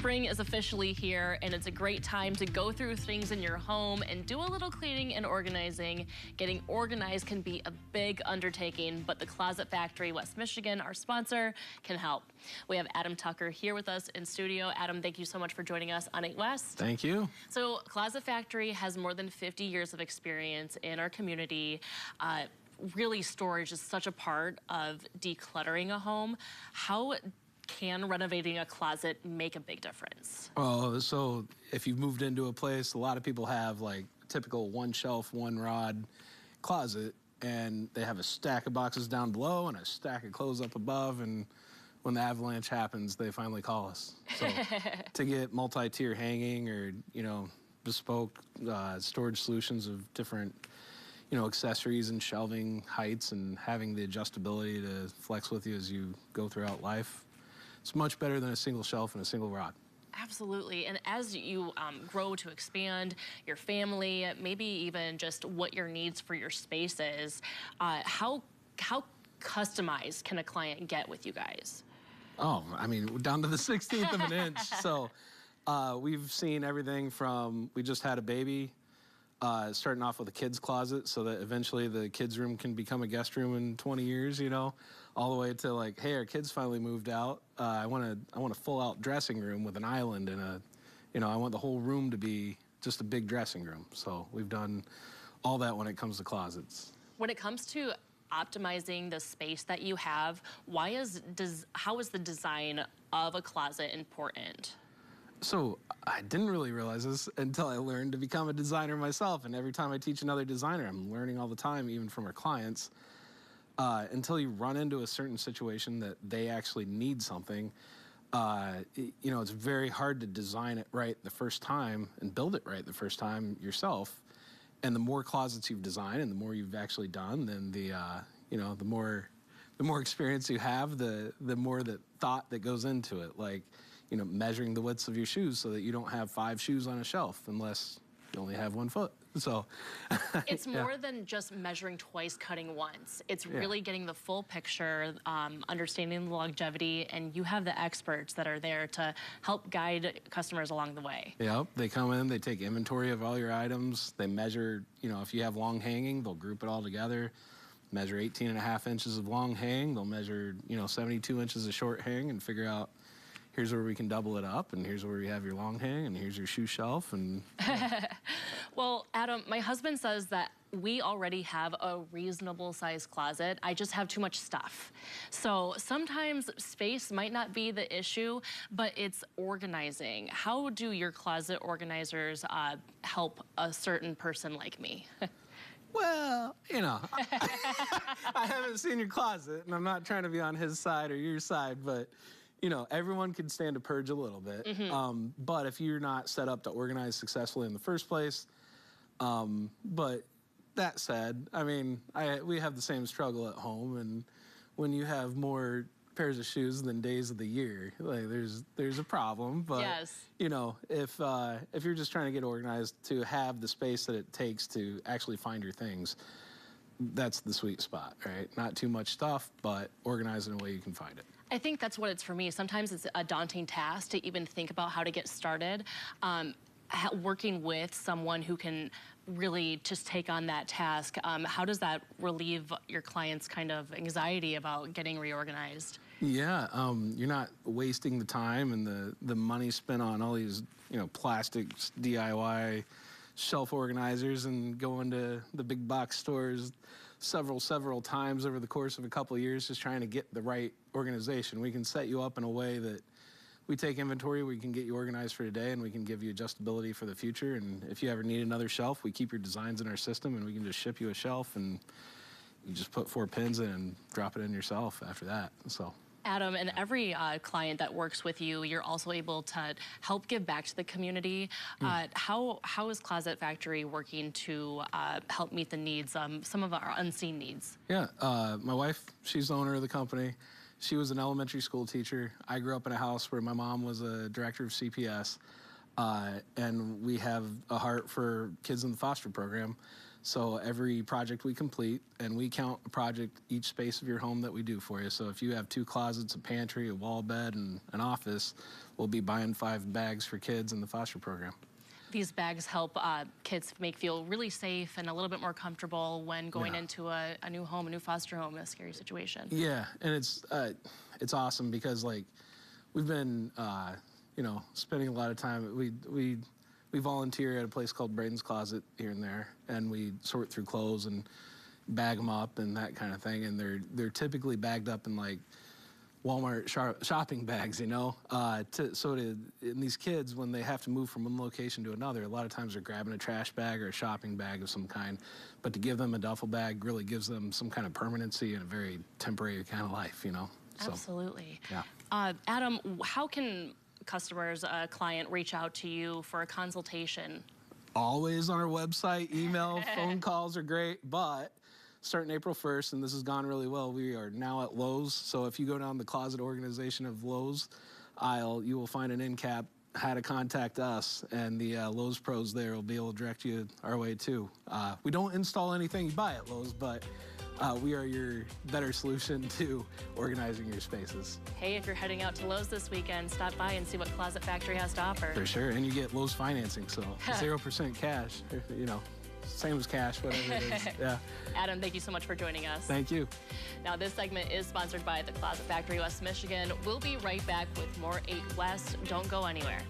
Spring is officially here, and it's a great time to go through things in your home and do a little cleaning and organizing. Getting organized can be a big undertaking, but the Closet Factory West Michigan, our sponsor, can help. We have Adam Tucker here with us in studio. Adam, thank you so much for joining us on 8 West. Thank you. So Closet Factory has more than 50 years of experience in our community. Really, storage is such a part of decluttering a home. How can renovating a closet make a big difference? Oh, so if you've moved into a place, a lot of people have like typical one shelf, one rod closet, and they have a stack of boxes down below and a stack of clothes up above, and when the avalanche happens, they finally call us. So to get multi-tier hanging or, bespoke storage solutions of different, accessories and shelving heights and having the adjustability to flex with you as you go throughout life, it's much better than a single shelf and a single rod. Absolutely. And as you grow to expand your family, maybe even just what your needs for your space is, how customized can a client get with you guys? Oh, I mean, down to the 16th of an inch. So we've seen everything from, we just had a baby, starting off with a kid's closet so that eventually the kids' room can become a guest room in 20 years, all the way to like, hey, our kids finally moved out. I want a full-out dressing room with an island and I want the whole room to be just a big dressing room. So we've done all that when it comes to closets. When it comes to optimizing the space that you have, how is the design of a closet important? So I didn't really realize this until I learned to become a designer myself. And every time I teach another designer, I'm learning all the time, even from our clients. Until you run into a certain situation that they actually need something, it's very hard to design it right the first time and build it right the first time yourself. And the more closets you've designed and the more you've actually done, then the more experience you have, the more the thought that goes into it. Like, measuring the widths of your shoes so that you don't have 5 shoes on a shelf unless you only have 1 foot. So it's more than just measuring twice, cutting once. It's really getting the full picture, understanding the longevity, and you have the experts that are there to help guide customers along the way. Yep, they come in, they take inventory of all your items, they measure, if you have long hanging, they'll group it all together, measure 18.5 inches of long hang, they'll measure, 72 inches of short hang and figure out, here's where we can double it up, and here's where we have your long hang, and here's your shoe shelf. And Well, Adam, my husband says that we already have a reasonable sized closet. I just have too much stuff. So sometimes space might not be the issue, but it's organizing. How do your closet organizers help a certain person like me? Well, I haven't seen your closet, and I'm not trying to be on his side or your side, but everyone can stand to purge a little bit. Mm-hmm. But if you're not set up to organize successfully in the first place, but that said, I mean, we have the same struggle at home, and when you have more pairs of shoes than days of the year, like there's a problem. But yes. If you're just trying to get organized to have the space that it takes to actually find your things, that's the sweet spot, right? Not too much stuff, but organized in a way you can find it. I think that's what it's for me. Sometimes it's a daunting task to even think about how to get started. Working with someone who can really just take on that task, how does that relieve your clients' kind of anxiety about getting reorganized? Yeah, you're not wasting the time and the money spent on all these, plastic DIY shelf organizers and going to the big box stores several times over the course of a couple of years just trying to get the right organization. We can set you up in a way that we take inventory, we can get you organized for today, and we can give you adjustability for the future. And if you ever need another shelf, we keep your designs in our system, and we can just ship you a shelf, and you just put 4 pins in and drop it in yourself after that. So. Adam, and every client that works with you, you're also able to help give back to the community. How is Closet Factory working to help meet the needs, some of our unseen needs? Yeah, my wife, she's the owner of the company. She was an elementary school teacher. I grew up in a house where my mom was a director of CPS, and we have a heart for kids in the foster program. So every project we complete, and we count a project each space of your home that we do for you. So if you have 2 closets, a pantry, a wall bed, and an office, we'll be buying 5 bags for kids in the foster program. These bags help kids feel really safe and a little bit more comfortable when going into a new home, a new foster home, a scary situation. Yeah, and it's awesome because like we've been you know, spending a lot of time. We volunteer at a place called Braden's Closet here and there, and we sort through clothes and bag them up and that kind of thing. And they're typically bagged up in like Walmart shopping bags, you know. And these kids, when they have to move from one location to another, a lot of times they're grabbing a trash bag or a shopping bag of some kind. But to give them a duffel bag really gives them some kind of permanency and a very temporary kind of life, you know. Absolutely. So, yeah. Adam, how can customers, a client, reach out to you for a consultation? Always on our website, email, phone calls are great, but starting April 1st, and this has gone really well, we are now at Lowe's. So if you go down the closet organization of Lowe's aisle, you will find an end cap, how to contact us, and the Lowe's pros there will be able to direct you our way too. We don't install anything you buy at Lowe's, but we are your better solution to organizing your spaces. Hey, if you're heading out to Lowe's this weekend, stop by and see what Closet Factory has to offer. For sure, and you get Lowe's financing, so 0% cash, you know. Same as cash, whatever it is. Yeah. Adam, thank you so much for joining us. Thank you. Now, this segment is sponsored by the Closet Factory West Michigan. We'll be right back with more 8 West. Don't go anywhere.